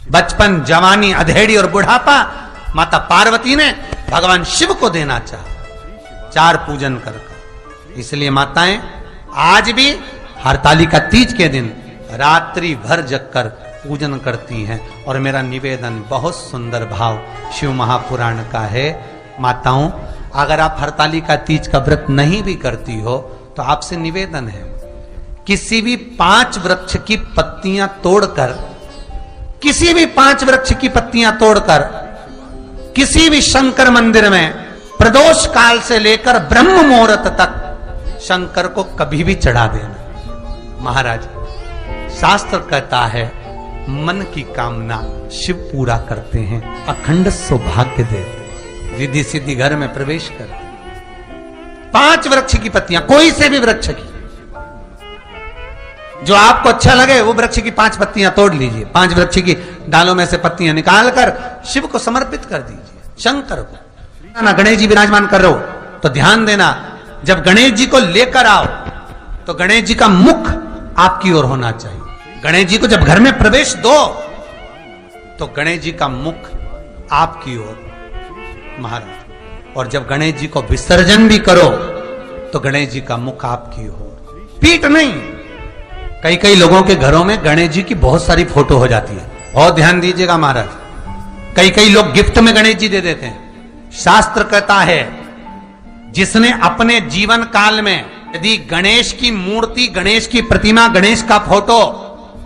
बचपन, जवानी, अधेड़ी और बुढ़ापा माता पार्वती ने भगवान शिव को देना चाहा 4 पूजन कर। इसलिए माताएं आज भी हरतालिका तीज के दिन रात्रि भर जगकर पूजन करती हैं। और मेरा निवेदन बहुत सुंदर भाव शिव महापुराण का है। माताओं, अगर आप हरतालिका तीज का व्रत नहीं भी करती हो तो आपसे निवेदन है, किसी भी 5 वृक्ष की पत्तियां तोड़कर, किसी भी 5 वृक्ष की पत्तियां तोड़कर किसी भी शंकर मंदिर में प्रदोष काल से लेकर ब्रह्म मुहूर्त तक शंकर को कभी भी चढ़ा देना। महाराज, शास्त्र कहता है मन की कामना शिव पूरा करते हैं, अखंड सौभाग्य देते हैं, रिद्धि सिद्धि घर में प्रवेश करते हैं। 5 वृक्ष की पत्तियां, कोई से भी वृक्ष की, जो आपको अच्छा लगे वो वृक्ष की 5 पत्तियां तोड़ लीजिए। 5 वृक्ष की डालों में से पत्तियां निकालकर शिव को समर्पित कर दीजिए, शंकर को। ना गणेश जी विराजमान कर रहे हो तो ध्यान देना, जब गणेश जी को लेकर आओ तो गणेश जी का मुख आपकी ओर होना चाहिए। गणेश जी को जब घर में प्रवेश दो तो गणेश जी का मुख आपकी ओर, महाराज। और जब गणेश जी को विसर्जन भी करो तो गणेश जी का मुख आपकी ओर, पीठ नहीं। कई कई लोगों के घरों में गणेश जी की बहुत सारी फोटो हो जाती है, और ध्यान दीजिएगा महाराज। कई कई लोग गिफ्ट में गणेश जी दे देते हैं। शास्त्र कहता है जिसने अपने जीवन काल में यदि गणेश की मूर्ति, गणेश की प्रतिमा, गणेश का फोटो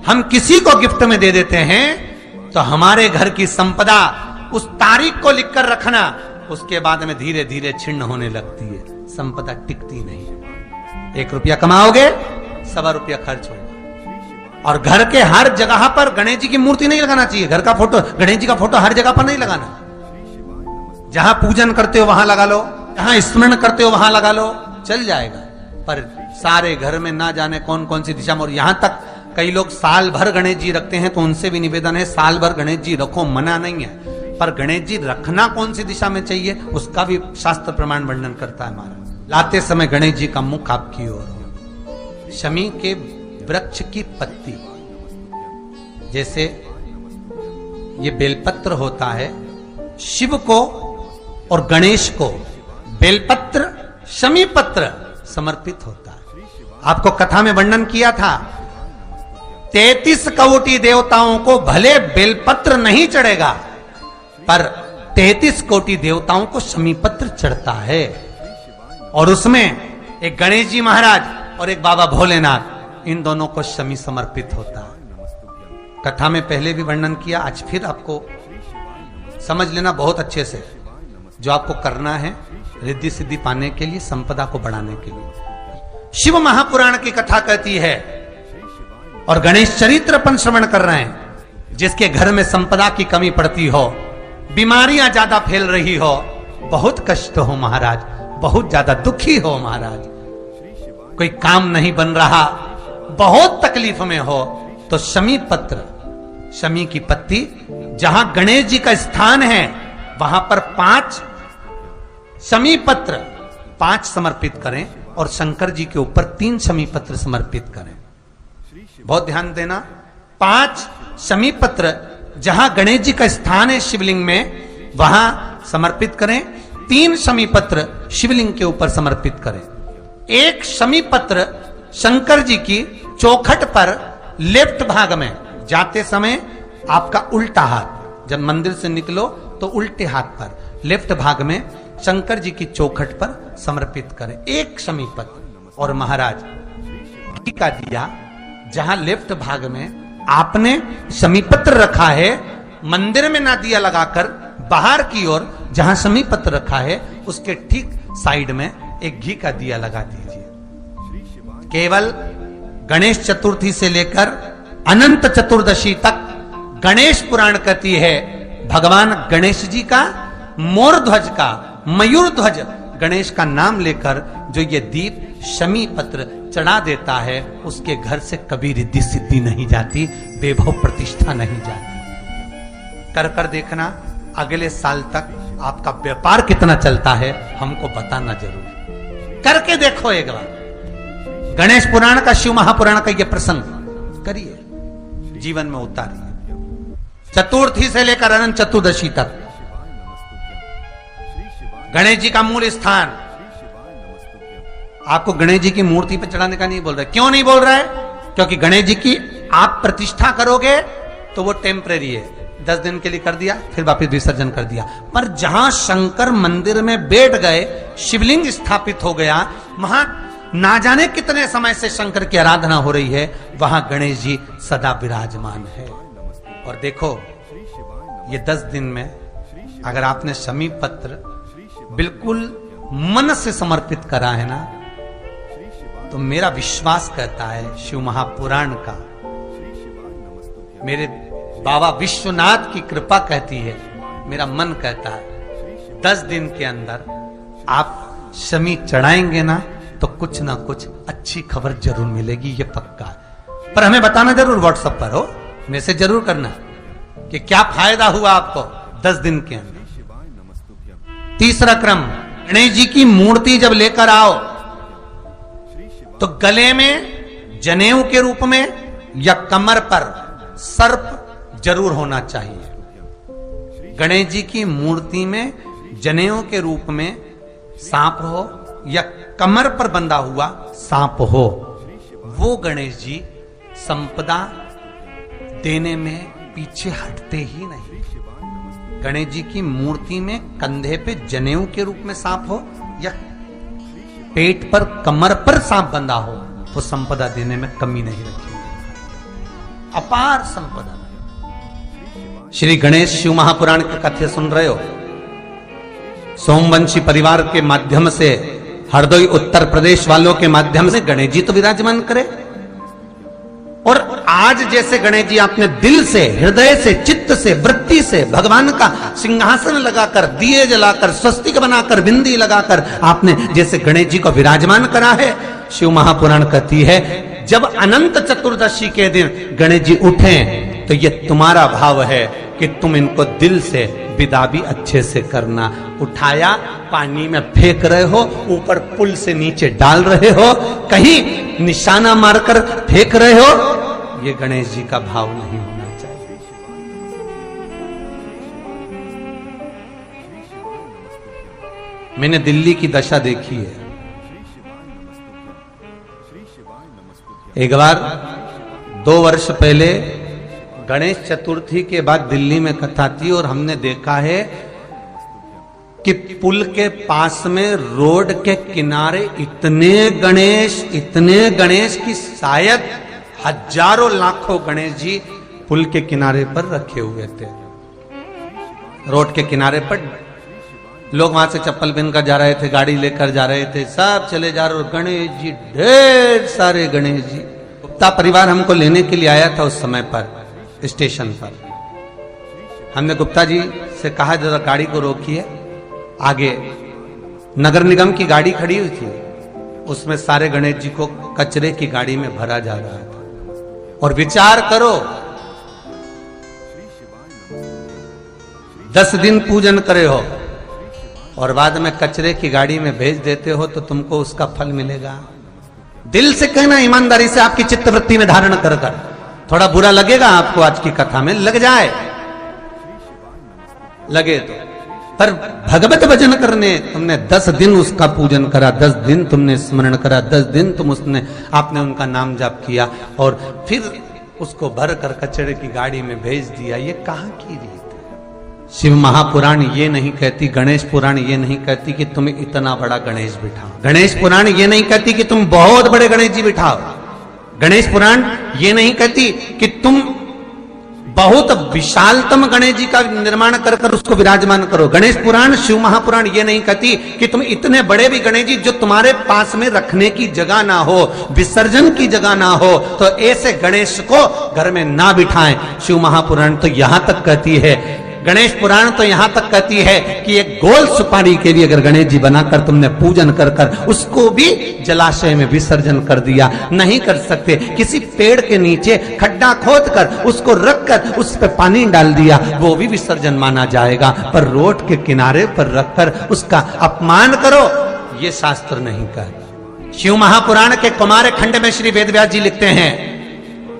हम किसी को गिफ्ट में दे देते हैं तो हमारे घर की संपदा उस तारीख को लिखकर रखना, उसके बाद में धीरे धीरे छिन्न होने लगती है, संपदा टिकती नहीं। 1 रुपया कमाओगे, 1.25 रुपया खर्च होगा। और घर के हर जगह पर गणेश जी की मूर्ति नहीं लगाना चाहिए। घर का फोटो, गणेश जी का फोटो हर जगह पर नहीं लगाना। जहां पूजन करते हो वहां लगा लो, जहां स्मरण करते हो वहां लगा लो, चल जाएगा। पर सारे घर में ना जाने कौन कौन सी दिशा में। और यहां तक कई लोग साल भर गणेश जी रखते हैं, तो उनसे भी निवेदन है साल भर गणेश जी रखो, मना नहीं है, पर गणेश जी रखना कौन सी दिशा में चाहिए उसका भी शास्त्र प्रमाण वर्णन करता है। हमारा लाते समय गणेश जी का मुख आपकी ओर हो। शमी के वृक्ष की पत्ती, जैसे ये बेलपत्र होता है, शिव को और गणेश को बेलपत्र, शमी पत्र समर्पित होता है। आपको कथा में वर्णन किया था, 33 कोटि देवताओं को भले बेलपत्र नहीं चढ़ेगा, पर 33 कोटि देवताओं को शमी पत्र चढ़ता है। और उसमें एक गणेश जी महाराज और एक बाबा भोलेनाथ, इन दोनों को शमी समर्पित होता है। कथा में पहले भी वर्णन किया, आज फिर आपको समझ लेना बहुत अच्छे से। जो आपको करना है रिद्धि सिद्धि पाने के लिए, संपदा को बढ़ाने के लिए। शिव महापुराण की कथा कहती है, और गणेश चरित्र अपन श्रवण कर रहे हैं, जिसके घर में संपदा की कमी पड़ती हो, बीमारियां ज्यादा फैल रही हो, बहुत कष्ट हो महाराज, बहुत ज्यादा दुखी हो महाराज, कोई काम नहीं बन रहा, बहुत तकलीफ में हो, तो शमी पत्र, शमी की पत्ती, जहां गणेश जी का स्थान है वहां पर 5 शमी पत्र 5 समर्पित करें, और शंकर जी के ऊपर 3 शमी पत्र समर्पित करें। बहुत ध्यान देना, 5 शमी पत्र जहां गणेश जी का स्थान है शिवलिंग में वहां समर्पित करें, 3 शमी पत्र शिवलिंग के ऊपर समर्पित करें। 1 शमी पत्र शंकर जी की चौखट पर लेफ्ट भाग में, जाते समय आपका उल्टा हाथ, जब मंदिर से निकलो तो उल्टे हाथ पर लेफ्ट भाग में शंकर जी की चौखट पर समर्पित करें 1 शमी पत्र। और महाराज घी का दिया जहां लेफ्ट भाग में आपने शमी पत्र रखा है, मंदिर में ना दिया लगाकर बाहर की ओर जहां शमी पत्र रखा है उसके ठीक साइड में एक घी का दिया लगा दीजिए। केवल गणेश चतुर्थी से लेकर अनंत चतुर्दशी तक गणेश पुराण कहती है, भगवान गणेश जी का, मोर ध्वज का, मयूर ध्वज गणेश का नाम लेकर जो ये दीप शमी पत्र चढ़ा देता है, उसके घर से कभी रिद्धि सिद्धि नहीं जाती, वैभव प्रतिष्ठा नहीं जाती। कर कर देखना, अगले साल तक आपका व्यापार कितना चलता है हमको बताना जरूर, करके देखो एक बार। गणेश पुराण का, शिव महापुराण का यह प्रसंग करिए, जीवन में उतारिए। चतुर्थी से लेकर अनंत चतुर्दशी तक गणेश जी का मूल स्थान। आपको गणेश जी की मूर्ति पर चढ़ाने का नहीं बोल रहा है। क्यों नहीं बोल रहा है? क्योंकि गणेश जी की आप प्रतिष्ठा करोगे तो वो टेम्परेरी है, 10 दिन के लिए कर दिया, फिर वापस विसर्जन कर दिया। पर जहां शंकर मंदिर में बैठ गए, शिवलिंग स्थापित हो गया, वहां ना जाने कितने समय से शंकर की आराधना हो रही है, वहां गणेश जी सदा विराजमान है। और देखो, ये 10 दिन में अगर आपने शमी पत्र बिल्कुल मन से समर्पित करा है ना, तो मेरा विश्वास कहता है, शिव महापुराण का, मेरे बाबा विश्वनाथ की कृपा कहती है, मेरा मन कहता है, 10 दिन के अंदर आप शमी चढ़ाएंगे ना, तो कुछ ना कुछ अच्छी खबर जरूर मिलेगी, ये पक्का है। पर हमें बताना जरूर, व्हाट्सएप पर हो, मैसेज जरूर करना कि क्या फायदा हुआ आपको 10 दिन के अंदर। तीसरा क्रम, गणेश जी की मूर्ति जब लेकर आओ तो गले में जनेऊ के रूप में या कमर पर सर्प जरूर होना चाहिए। गणेश जी की मूर्ति में जनेऊ के रूप में सांप हो या कमर पर बंधा हुआ सांप हो, वो गणेश जी संपदा देने में पीछे हटते ही नहीं। गणेश जी की मूर्ति में कंधे पे जनेऊ के रूप में सांप हो या पेट पर, कमर पर सांप बंधा हो, तो संपदा देने में कमी नहीं रखेंगे, अपार संपदा। श्री गणेश शिव महापुराण की कथ्य सुन रहे हो, सोमवंशी परिवार के माध्यम से, हरदोई उत्तर प्रदेश वालों के माध्यम से गणेश जी तो विराजमान करे। और आज जैसे गणेश जी आपने दिल से, हृदय से, चित्त से, वृत्ति से भगवान का सिंहासन लगाकर, दिए जलाकर, स्वस्तिक बनाकर, बिंदी लगाकर आपने जैसे गणेश जी को विराजमान करा है, शिव महापुराण कहती है, जब अनंत चतुर्दशी के दिन गणेश जी उठे तो ये तुम्हारा भाव है कि तुम इनको दिल से विदा भी अच्छे से करना। उठाया, पानी में फेंक रहे हो, ऊपर पुल से नीचे डाल रहे हो, कहीं निशाना मारकर फेंक रहे हो, ये गणेश जी का भाव नहीं होना चाहिए। मैंने दिल्ली की दशा देखी है। एक बार 2 वर्ष पहले गणेश चतुर्थी के बाद दिल्ली में कथा थी और हमने देखा है कि पुल के पास में रोड के किनारे इतने गणेश की शायद हजारों लाखों गणेश जी पुल के किनारे पर रखे हुए थे। रोड के किनारे पर लोग वहां से चप्पल पहनकर जा रहे थे, गाड़ी लेकर जा रहे थे, सब चले जा रहे, और गणेश जी, ढेर सारे गणेश जी। गुप्ता परिवार हमको लेने के लिए आया था उस समय पर स्टेशन पर। हमने गुप्ता जी से कहा, जरा गाड़ी को रोकिए, आगे नगर निगम की गाड़ी खड़ी हुई थी, उसमें सारे गणेश जी को कचरे की गाड़ी में भरा जा रहा था। और विचार करो, 10 दिन पूजन करे हो और बाद में कचरे की गाड़ी में भेज देते हो, तो तुमको उसका फल मिलेगा। दिल से कहना, ईमानदारी से, आपकी चित्तवृत्ति में धारण कर कर। थोड़ा बुरा लगेगा आपको आज की कथा में, लग जाए, लगे तो, पर भगवत भजन करने तुमने 10 दिन उसका पूजन करा, 10 दिन तुमने स्मरण करा, 10 दिन तुम आपने उनका नाम जाप किया और फिर उसको भर कर कचरे की गाड़ी में भेज दिया। ये कहां की रीत है? शिव महापुराण ये नहीं कहती, गणेश पुराण ये नहीं कहती कि तुम इतना बड़ा गणेश बिठाओ। गणेश पुराण ये नहीं कहती कि तुम बहुत बड़े गणेश जी बिठाओ। गणेश पुराण ये नहीं कहती कि तुम बहुत विशालतम गणेश जी का निर्माण कर कर उसको विराजमान करो। गणेश पुराण, शिव महापुराण ये नहीं कहती कि तुम इतने बड़े भी गणेश जी जो तुम्हारे पास में रखने की जगह ना हो, विसर्जन की जगह ना हो, तो ऐसे गणेश को घर में ना बिठाएं। शिव महापुराण तो यहां तक कहती है, गणेश पुराण तो यहां तक कहती है कि एक गोल सुपारी के लिए अगर गणेश जी बनाकर तुमने पूजन कर कर उसको भी जलाशय में विसर्जन कर दिया, नहीं कर सकते, किसी पेड़ के नीचे खड्डा खोद कर उसको रख कर उस पर पानी डाल दिया, वो भी विसर्जन माना जाएगा। पर रोड के किनारे पर रखकर उसका अपमान करो, ये शास्त्र नहीं कहता। शिव महापुराण के कुमार खंड में श्री वेदव्यास जी लिखते हैं,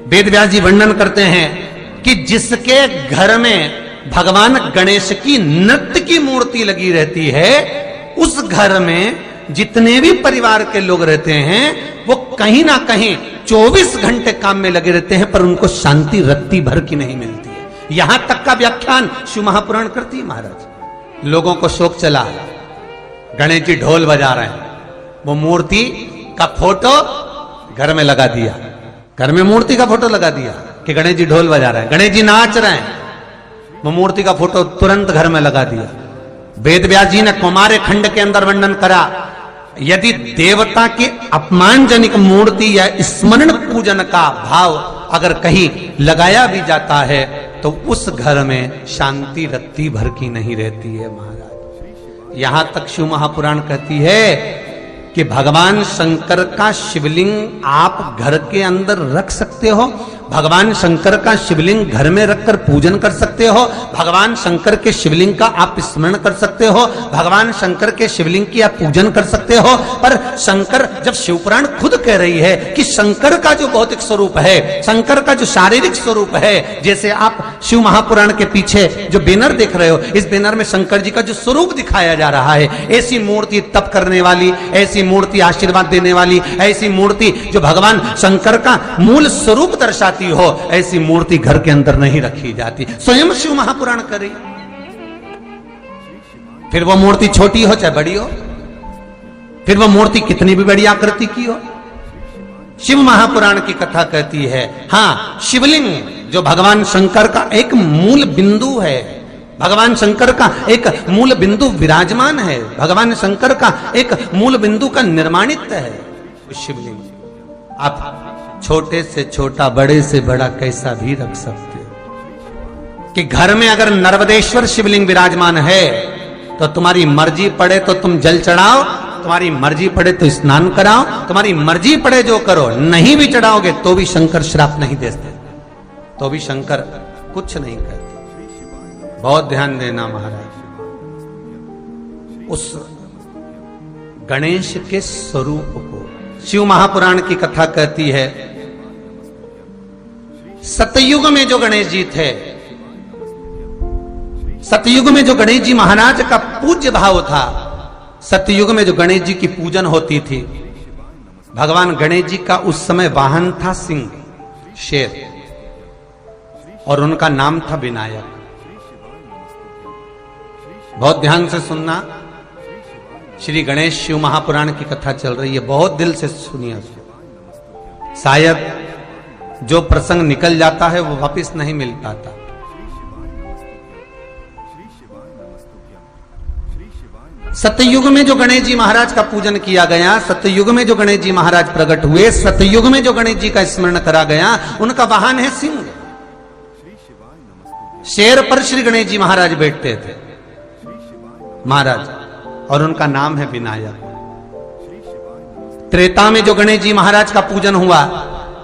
वेदव्यास जी वर्णन करते हैं कि जिसके घर में भगवान गणेश की नृत्य की मूर्ति लगी रहती है, उस घर में जितने भी परिवार के लोग रहते हैं वो कहीं ना कहीं 24 घंटे काम में लगे रहते हैं, पर उनको शांति रत्ती भर की नहीं मिलती है। यहां तक का व्याख्यान शिव महापुराण करती है महाराज। लोगों को शौक चला, गणेश जी ढोल बजा रहे हैं, वो मूर्ति का फोटो घर में लगा दिया, घर में मूर्ति का फोटो लगा दिया कि गणेश जी ढोल बजा रहे हैं, गणेश जी नाच रहे हैं, वो मूर्ति का फोटो तुरंत घर में लगा दिया। वेद व्यास जी ने कुमार खंड के अंदर वर्णन करा, यदि देवता की अपमानजनक मूर्ति या स्मरण पूजन का भाव अगर कहीं लगाया भी जाता है तो उस घर में शांति रत्ती भर की नहीं रहती है महाराज। यहां तक शिव महापुराण कहती है कि भगवान शंकर का शिवलिंग आप घर के अंदर रख सकते हो, भगवान शंकर का शिवलिंग घर में रखकर पूजन कर सकते हो, भगवान शंकर के शिवलिंग का आप स्मरण कर सकते हो, भगवान शंकर के शिवलिंग की आप पूजन कर सकते हो। पर शंकर, जब शिवपुराण खुद कह रही है कि शंकर का जो भौतिक स्वरूप है, शंकर का जो शारीरिक स्वरूप है, जैसे आप शिव महापुराण के पीछे जो बैनर देख रहे हो, इस बैनर में शंकर जी का जो स्वरूप दिखाया जा रहा है, ऐसी मूर्ति तप करने वाली, ऐसी मूर्ति आशीर्वाद देने वाली, ऐसी मूर्ति जो भगवान शंकर का मूल स्वरूप दर्शाती हो, ऐसी मूर्ति घर के अंदर नहीं रखी जाती। स्वयं शिव महापुराण करे, फिर वो मूर्ति छोटी हो चाहे बड़ी हो, फिर वो मूर्ति कितनी भी बड़ी आकृति की हो, शिव महापुराण की कथा कहती है। हां, शिवलिंग जो भगवान शंकर का एक मूल बिंदु है, भगवान शंकर का एक मूल बिंदु विराजमान है, भगवान शंकर का एक मूल बिंदु का निर्माणित है शिवलिंग। आप छोटे से छोटा, बड़े से बड़ा कैसा भी रख सकते हो। कि घर में अगर नर्मदेश्वर शिवलिंग विराजमान है तो तुम्हारी मर्जी पड़े तो तुम जल चढ़ाओ, तुम्हारी मर्जी पड़े तो स्नान कराओ, तुम्हारी मर्जी पड़े जो करो, नहीं भी चढ़ाओगे तो भी शंकर श्राप नहीं देते, तो भी शंकर कुछ नहीं कहते। बहुत ध्यान देना महाराज, उस गणेश के स्वरूप को शिव महापुराण की कथा कहती है। सतयुग में जो गणेश जी थे, सतयुग में जो गणेश जी महाराज का पूज्य भाव था, सतयुग में जो गणेश जी की पूजन होती थी, भगवान गणेश जी का उस समय वाहन था सिंह, शेर, और उनका नाम था विनायक। बहुत ध्यान से सुनना, श्री गणेश शिव महापुराण की कथा चल रही है, बहुत दिल से सुनिए। शायद जो प्रसंग निकल जाता है वो वापस नहीं मिल पाता। सतयुग में जो गणेश जी महाराज का पूजन किया गया, सतयुग में जो गणेश जी महाराज प्रकट हुए, सतयुग में जो गणेश जी का स्मरण करा गया, उनका वाहन है सिंह। शेर पर श्री गणेश जी महाराज बैठते थे महाराज, और उनका नाम है विनायक। त्रेता में जो गणेश जी महाराज का पूजन हुआ,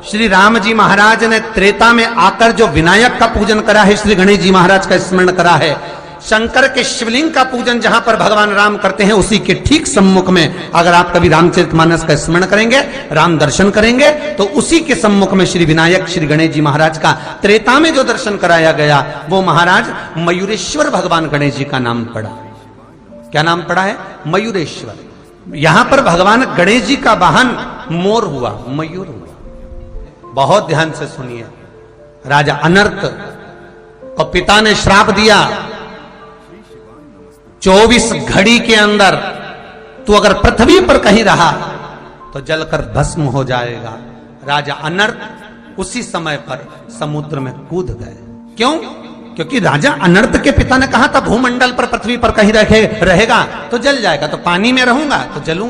श्री राम जी महाराज ने त्रेता में आकर जो विनायक का पूजन करा है, श्री गणेश जी महाराज का स्मरण करा है। शंकर के शिवलिंग का पूजन जहां पर भगवान राम करते हैं, उसी के ठीक सम्मुख में अगर आप कभी रामचरितमानस का स्मरण करेंगे, राम दर्शन करेंगे, तो उसी के सम्मुख में श्री विनायक श्री गणेश जी महाराज का त्रेता में जो दर्शन कराया गया, वो महाराज मयूरेश्वर भगवान गणेश जी का नाम पड़ा। क्या नाम पड़ा है? मयूरेश्वर। यहां पर भगवान गणेश जी का वाहन मोर हुआ, मयूर हुआ। बहुत ध्यान से सुनिए, राजा अनर्त को पिता ने श्राप दिया, 24 घड़ी के अंदर तू अगर पृथ्वी पर कहीं रहा तो जलकर भस्म हो जाएगा। राजा अनर्त उसी समय पर समुद्र में कूद गए। क्यों? क्योंकि राजा अनर्त के पिता ने कहा था भूमंडल पर, पृथ्वी पर कहीं रहेगा तो जल जाएगा, तो पानी में रहूंगा तो जलूंगा।